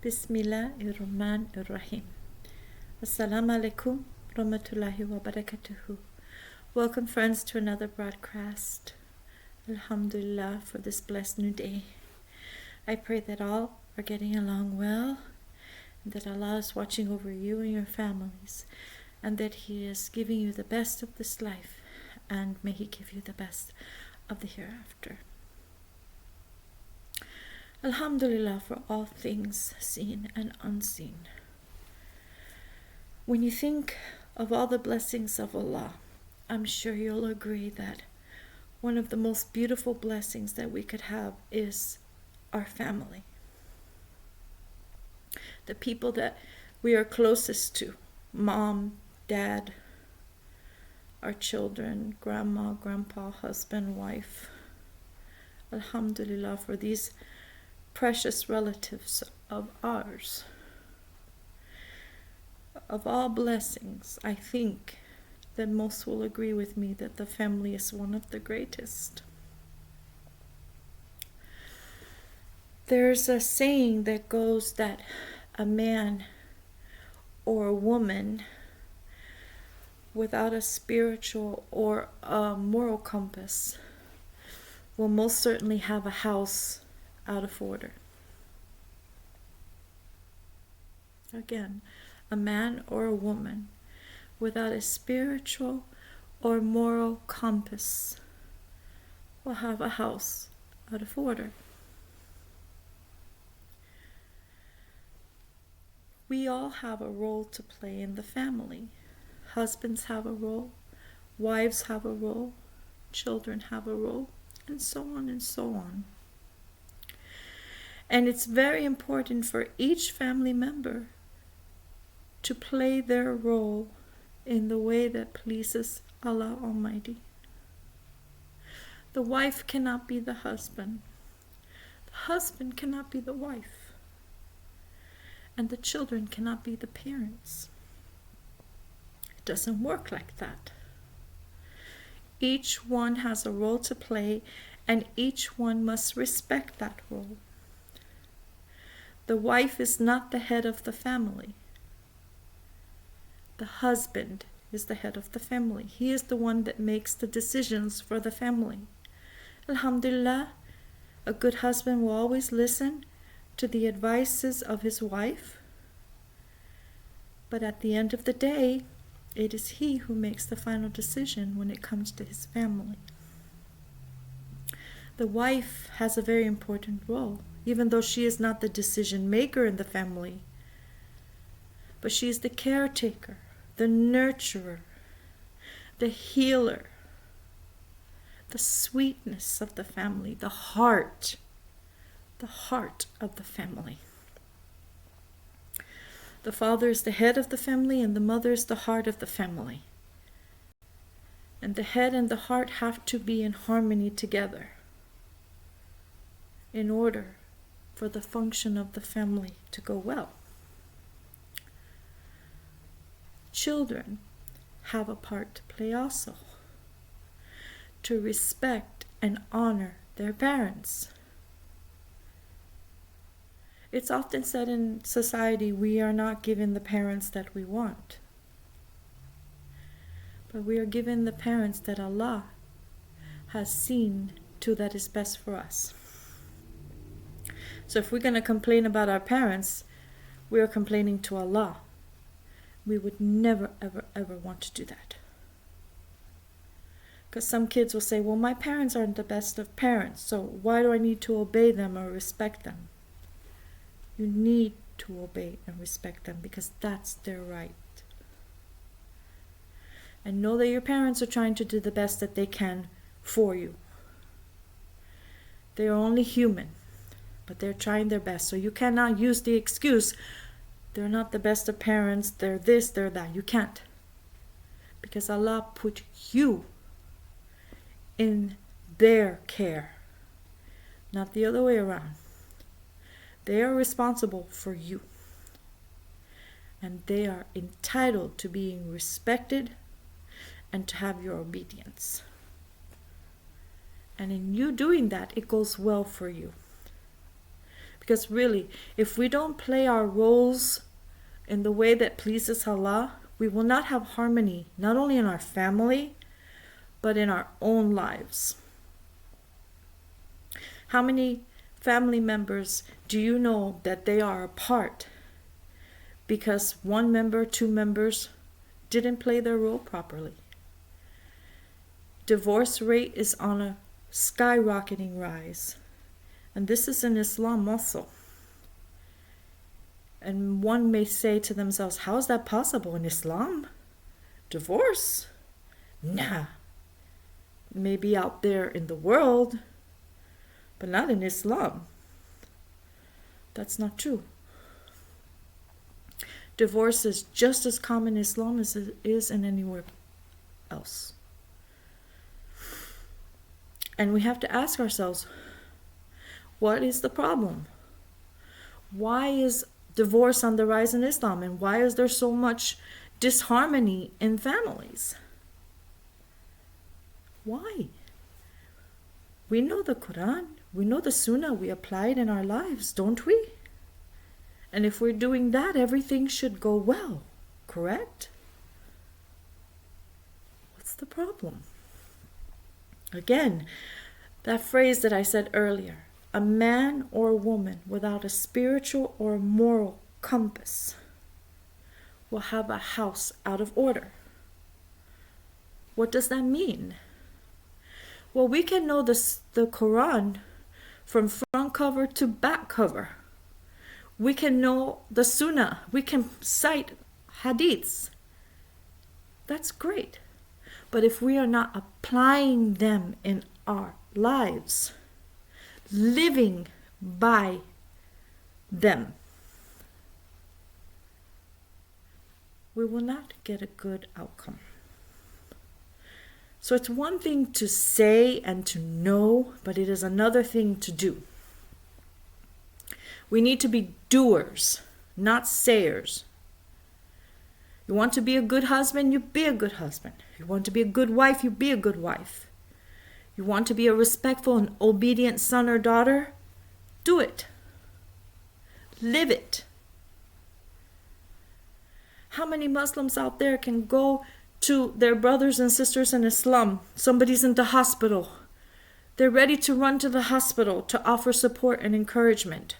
Bismillahirrahmanirrahim. Assalamu alaikum rahmatullahi wa barakatuhu. Welcome, friends, to another broadcast. Alhamdulillah for this blessed new day. I pray that all are getting along well, and that Allah is watching over you and your families, and that He is giving you the best of this life, and may He give you the best of the hereafter. Alhamdulillah for all things seen and unseen. When you think of all the blessings of Allah, I'm sure you'll agree that one of the most beautiful blessings that we could have is our family. The people that we are closest to, mom, dad, our children, grandma, grandpa, husband, wife. Alhamdulillah for these precious relatives of ours. Of all blessings, I think that most will agree with me that the family is one of the greatest. There's a saying that goes that a man or a woman without a spiritual or a moral compass will most certainly have a house out of order. Again, a man or a woman without a spiritual or moral compass will have a house out of order. We all have a role to play in the family. Husbands have a role, wives have a role, children have a role, and so on and so on. And it's very important for each family member to play their role in the way that pleases Allah Almighty. The wife cannot be the husband. The husband cannot be the wife. And the children cannot be the parents. It doesn't work like that. Each one has a role to play, and each one must respect that role. The wife is not the head of the family. The husband is the head of the family. He is the one that makes the decisions for the family. Alhamdulillah, a good husband will always listen to the advices of his wife. But at the end of the day, it is he who makes the final decision when it comes to his family. The wife has a very important role, even though she is not the decision maker in the family. But she is the caretaker, the nurturer, the healer, the sweetness of the family, the heart of the family. The father is the head of the family, and the mother is the heart of the family. And the head and the heart have to be in harmony together in order for the function of the family to go well. Children have a part to play also, to respect and honor their parents. It's often said in society we are not given the parents that we want, but we are given the parents that Allah has seen to that is best for us. So if we're going to complain about our parents, we are complaining to Allah. We would never, ever, ever want to do that. Because some kids will say, well, my parents aren't the best of parents, so why do I need to obey them or respect them? You need to obey and respect them because that's their right. And know that your parents are trying to do the best that they can for you. They are only human, but they're trying their best. So you cannot use the excuse, they're not the best of parents, they're this, they're that. You can't. Because Allah put you in their care, not the other way around. They are responsible for you. And they are entitled to being respected and to have your obedience. And in you doing that, it goes well for you. Because really, if we don't play our roles in the way that pleases Allah, we will not have harmony, not only in our family, but in our own lives. How many family members do you know that they are apart because one member, two members didn't play their role properly? Divorce rate is on a skyrocketing rise. And this is in Islam also. And one may say to themselves, how is that possible in Islam? Divorce? Nah. Maybe out there in the world, but not in Islam. That's not true. Divorce is just as common in Islam as it is in anywhere else. And we have to ask ourselves, what is the problem? Why is divorce on the rise in Islam? And why is there so much disharmony in families? Why? We know the Quran, we know the Sunnah, we apply it in our lives, don't we? And if we're doing that, everything should go well, correct? What's the problem? Again, that phrase that I said earlier, a man or a woman without a spiritual or moral compass will have a house out of order. What does that mean? Well, we can know the Quran from front cover to back cover. We can know the Sunnah. We can cite hadiths. That's great. But if we are not applying them in our lives, living by them, we will not get a good outcome. So it's one thing to say and to know, but it is another thing to do. We need to be doers, not sayers. You want to be a good husband, you be a good husband. You want to be a good wife, you be a good wife. You want to be a respectful and obedient son or daughter, do it. Live it. How many Muslims out there can go to their brothers and sisters in Islam? Somebody's in the hospital. They're ready to run to the hospital to offer support and encouragement.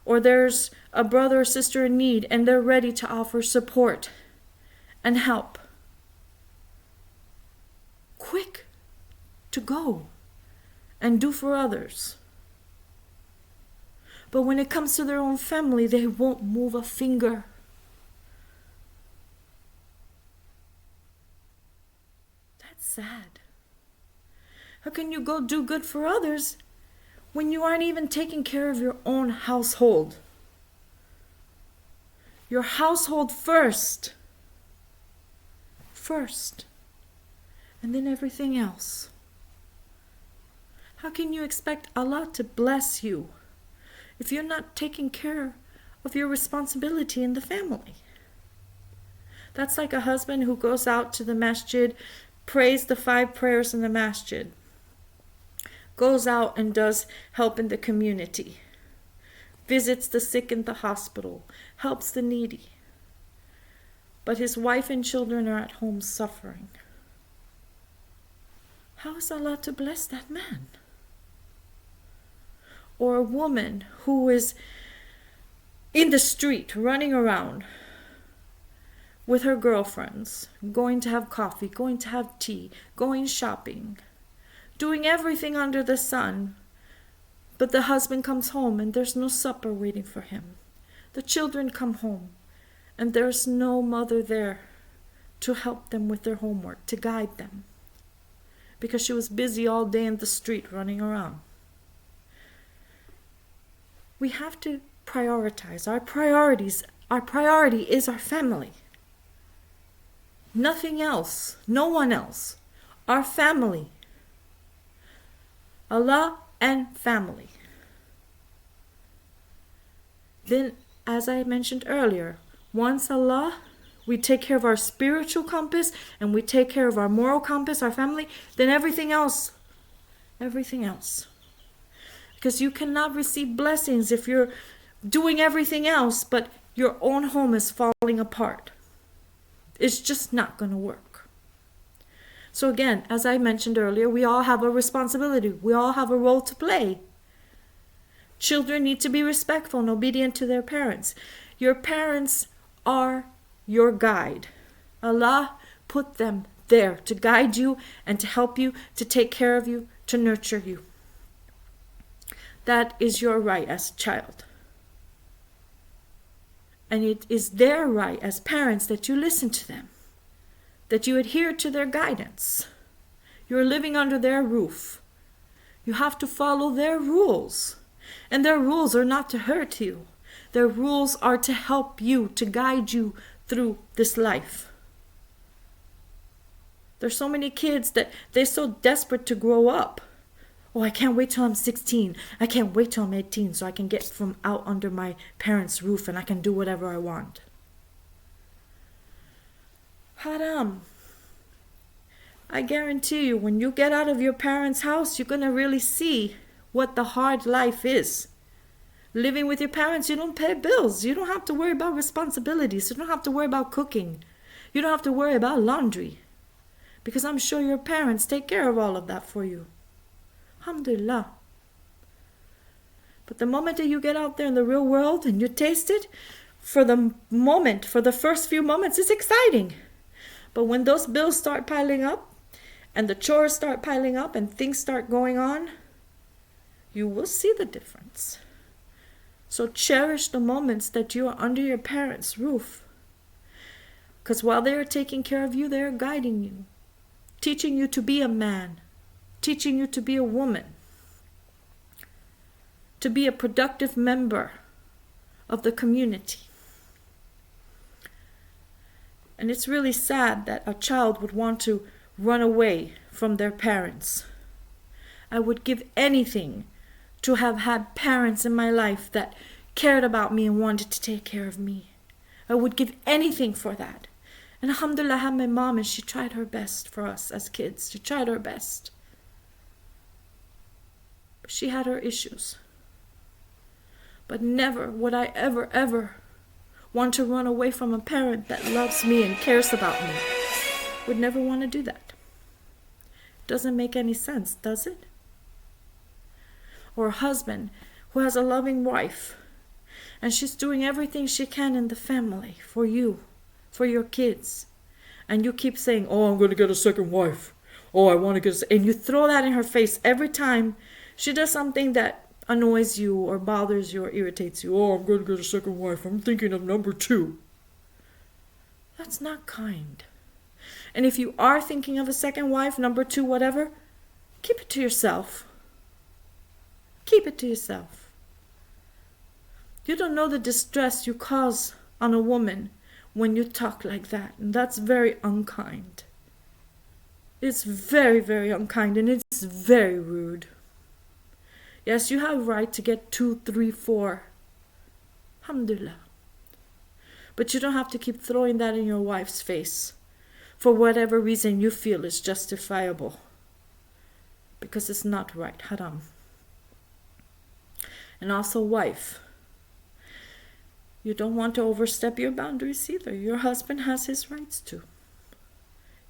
Or there's a brother or sister in need and they're ready to offer support and help. Quick to go and do for others. But when it comes to their own family, they won't move a finger. That's sad. How can you go do good for others when you aren't even taking care of your own household? Your household first. First. And then everything else. How can you expect Allah to bless you if you're not taking care of your responsibility in the family? That's like a husband who goes out to the masjid, prays the 5 prayers in the masjid, goes out and does help in the community, visits the sick in the hospital, helps the needy. But his wife and children are at home suffering. How is Allah to bless that man? Or a woman who is in the street running around with her girlfriends, going to have coffee, going to have tea, going shopping, doing everything under the sun. But the husband comes home and there's no supper waiting for him. The children come home and there's no mother there to help them with their homework, to guide them, because she was busy all day in the street running around. We have to prioritize our priorities. Our priority is our family. Nothing else. No one else. Our family. Allah and family. Then, as I mentioned earlier, once Allah, we take care of our spiritual compass and we take care of our moral compass, our family, then everything else. Because you cannot receive blessings if you're doing everything else, but your own home is falling apart. It's just not going to work. So again, as I mentioned earlier, we all have a responsibility. We all have a role to play. Children need to be respectful and obedient to their parents. Your parents are your guide. Allah put them there to guide you and to help you, to take care of you, to nurture you. That is your right as a child. And it is their right as parents that you listen to them, that you adhere to their guidance. You're living under their roof. You have to follow their rules. And their rules are not to hurt you. Their rules are to help you, to guide you through this life. There's so many kids that they're so desperate to grow up. Oh, I can't wait till I'm 16. I can't wait till I'm 18 so I can get from out under my parents' roof and I can do whatever I want. Haram. I guarantee you, when you get out of your parents' house, you're going to really see what the hard life is. Living with your parents, you don't pay bills. You don't have to worry about responsibilities. You don't have to worry about cooking. You don't have to worry about laundry. Because I'm sure your parents take care of all of that for you. Alhamdulillah. But the moment that you get out there in the real world and you taste it, for the moment, for the first few moments, it's exciting. But when those bills start piling up, and the chores start piling up, and things start going on, you will see the difference. So cherish the moments that you are under your parents' roof. Because while they are taking care of you, they are guiding you, teaching you to be a man, teaching you to be a woman, to be a productive member of the community. And it's really sad that a child would want to run away from their parents. I would give anything to have had parents in my life that cared about me and wanted to take care of me. I would give anything for that. And alhamdulillah, I had my mom and she tried her best for us as kids. She tried her best. But she had her issues. But never would I ever want to run away from a parent that loves me and cares about me. Would never want to do that. Doesn't make any sense, does it? Or a husband who has a loving wife and she's doing everything she can in the family for you, for your kids. And you keep saying, oh, I'm going to get a second wife. Oh, I want to get a... And you throw that in her face every time she does something that annoys you or bothers you or irritates you. Oh, I'm going to get a second wife. I'm thinking of number 2. That's not kind. And if you are thinking of a second wife, number 2, whatever, keep it to yourself. Keep it to yourself. You don't know the distress you cause on a woman when you talk like that. And that's very unkind. It's very, very unkind and it's very rude. Yes, you have a right to get 2, 3, 4. Alhamdulillah. But you don't have to keep throwing that in your wife's face for whatever reason you feel is justifiable. Because it's not right. Haram. And also, wife, you don't want to overstep your boundaries either. Your husband has his rights too.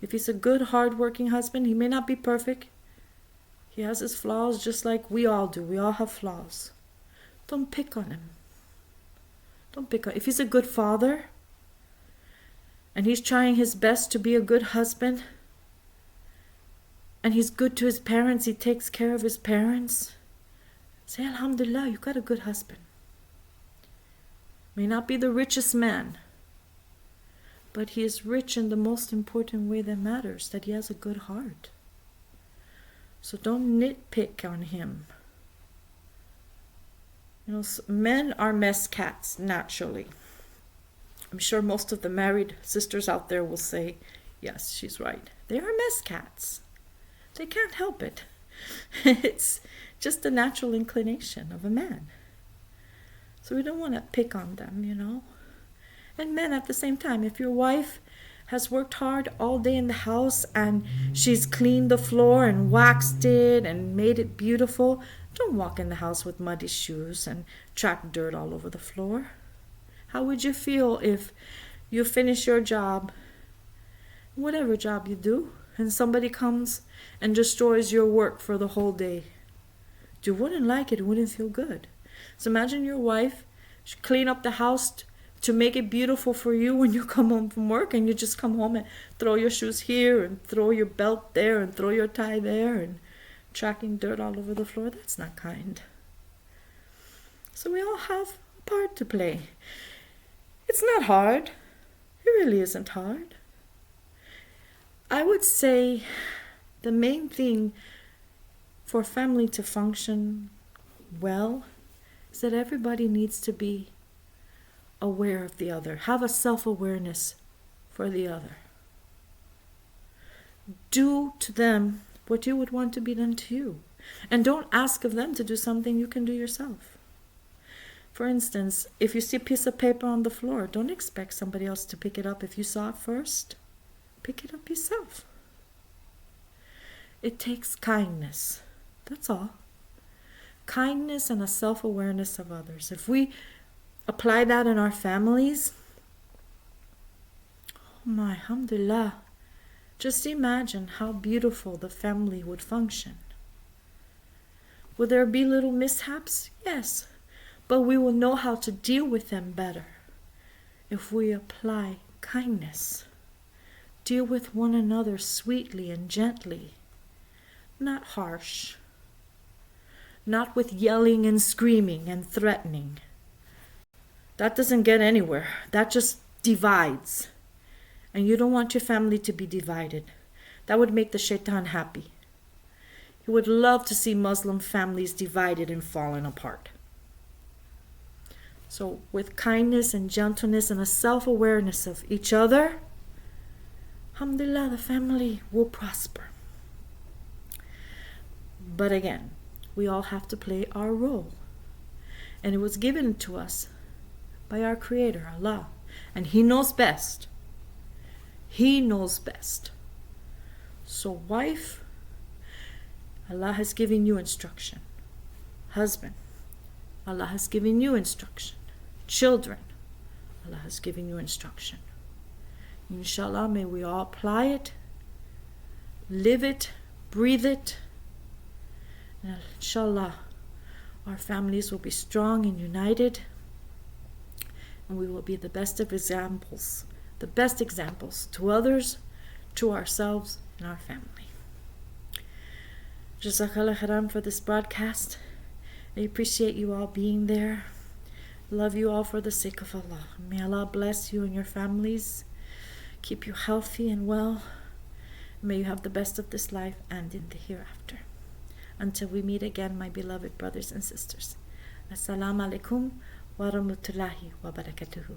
If he's a good, hard-working husband, he may not be perfect. He has his flaws just like we all do. We all have flaws. Don't pick on him. Don't pick on him. If he's a good father and he's trying his best to be a good husband and he's good to his parents, he takes care of his parents, say, Alhamdulillah, you got a good husband. May not be the richest man, but he is rich in the most important way that matters, that he has a good heart. So don't nitpick on him. You know, men are mess cats, naturally. I'm sure most of the married sisters out there will say, yes, she's right. They are mess cats. They can't help it. It's just the natural inclination of a man. So we don't want to pick on them, you know. And men at the same time, if your wife has worked hard all day in the house and she's cleaned the floor and waxed it and made it beautiful, Don't walk in the house with muddy shoes and track dirt all over the floor. How would you feel if you finish your job, whatever job you do, and somebody comes and destroys your work for the whole day? You wouldn't like it. It wouldn't feel good. So imagine your wife clean up the house to make it beautiful for you when you come home from work, and you just come home and throw your shoes here and throw your belt there and throw your tie there and tracking dirt all over the floor. That's not kind. So we all have a part to play. It's not hard. It really isn't hard. I would say the main thing for family to function well is that everybody needs to be aware of the other, have a self-awareness for the other. Do to them what you would want to be done to you. And don't ask of them to do something you can do yourself. For instance, if you see a piece of paper on the floor, don't expect somebody else to pick it up. If you saw it first, pick it up yourself. It takes kindness. That's all. Kindness and a self-awareness of others. If we apply that in our families, oh my, alhamdulillah, just imagine how beautiful the family would function. Will there be little mishaps? Yes. But we will know how to deal with them better if we apply kindness. Deal with one another sweetly and gently, not harsh. Not with yelling and screaming and threatening. That doesn't get anywhere. That just divides. And you don't want your family to be divided. That would make the shaitan happy. He would love to see Muslim families divided and falling apart. So with kindness and gentleness and a self-awareness of each other, alhamdulillah, the family will prosper. But again, we all have to play our role. And it was given to us by our Creator, Allah. And He knows best. He knows best. So wife, Allah has given you instruction. Husband, Allah has given you instruction. Children, Allah has given you instruction. Inshallah, may we all apply it, live it, breathe it. And inshallah, our families will be strong and united, and we will be the best of examples, to others, to ourselves, and our family. Jazakallah khairan for this broadcast. I appreciate you all being there. Love you all for the sake of Allah. May Allah bless you and your families, keep you healthy and well. May you have the best of this life and in the hereafter. Until we meet again, my beloved brothers and sisters. Assalamu alaikum wa rahmatullahi wa barakatuhu.